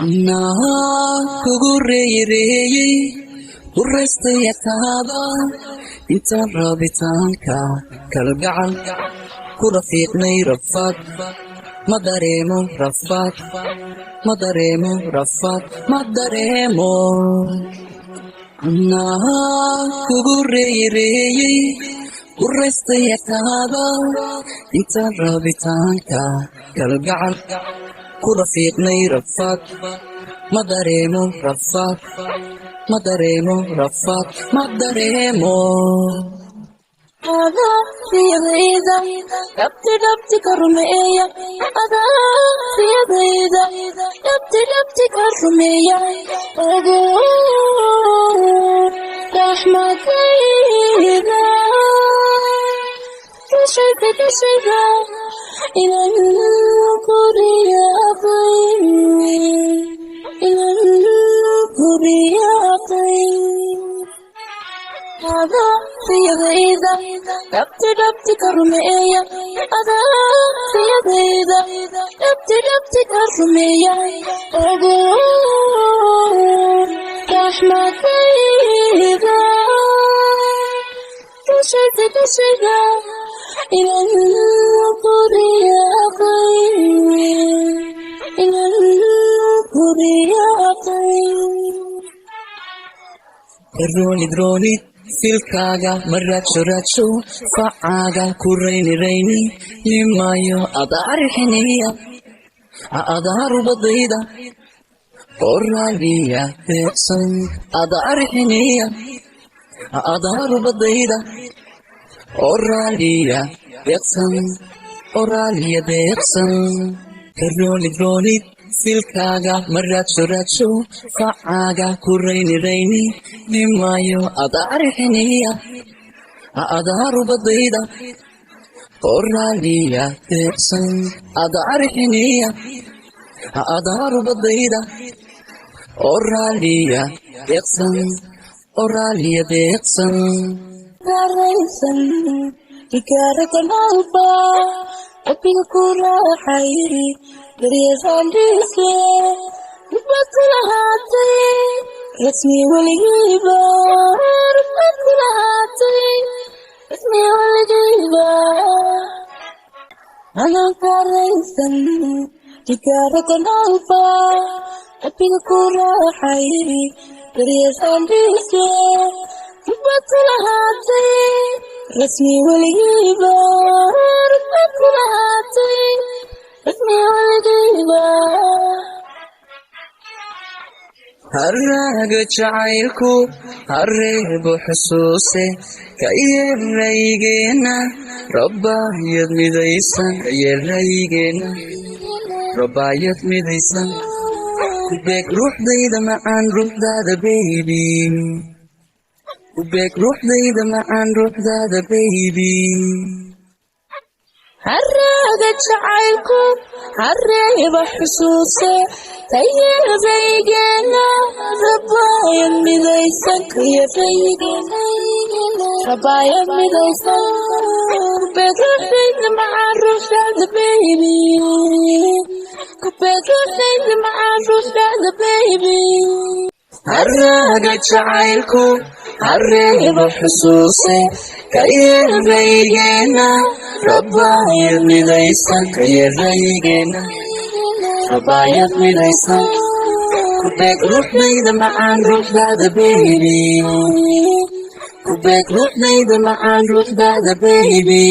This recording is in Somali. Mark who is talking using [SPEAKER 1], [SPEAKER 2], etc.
[SPEAKER 1] anaa kugu reereeyey huraystaya taada intaan raabitaanka kalgacal ku rafiiqnay rafaad ma dareemo rafaad ma dareemo rafaad ma dareemo anaa kugu reereeyey huraystaya taada intaan raabitaanka kalgacal ku rafiiqnay rafaad ma dareemo rafaad ma dareemo rafaad ma dareemo
[SPEAKER 2] Ada siyadayda dhabti ka rumeeya Ada siyadayda dhabti ka rumeeya Ogo raxmadayda kashayda inan kuriyaqay Ada siyadayda dhabti ka rumeeya Ada siyadayda dhabti ka rumeeya Ogo raxmadayda kashayda inan kuriyaqay
[SPEAKER 1] Roonid filkaaga ma raadsho facaaga ku rayni limayo adaarixiniya adaarubadayda oraaliya deeqsan adaarixiniya adaarubadayda oraaliya deeqsan roonid filkaaga ma raadsho facaaga ku rayni limayo adaarixiniya adaarubadayda oraaliya deeqsan adaarixiniya adaarubadayda oraaliya deeqsan
[SPEAKER 2] Garaysan ikarakan alba Apiga kurahay Gariyasandise Rupatulahatay Rasmi waligiba Rupatulahatay Rasmi waligiba Anang garaysan ikarakan alba Apiga kurahay Gariyasandise Rupatulahatay Rasmi waligiba Rupatulahatay Rasmi waligiba
[SPEAKER 1] haraaga jacaylku hareebo xusuuse ka yeeraygeena rabbaayad midaysan ku beeg ruuxdayda macaan ruuxdaada baby وبيك روح ضيدة معان روح ذا بيبي
[SPEAKER 2] Harraga jacaylku harreeba xusuuse tayar baygeena rabaayad midaysan rabaayad midaysan kubeeg ruuxdayda macaan ruuxdaada baby kubeeg ruuxdayda macaan ruuxdaada baby
[SPEAKER 1] haraaga jacaylku hareebo xusuuse ka yeeraygeena rabbaayad midaysan ku beeg ruuxdayda macaan ruuxdaada baby ku beeg ruuxdayda macaan ruuxdaada baby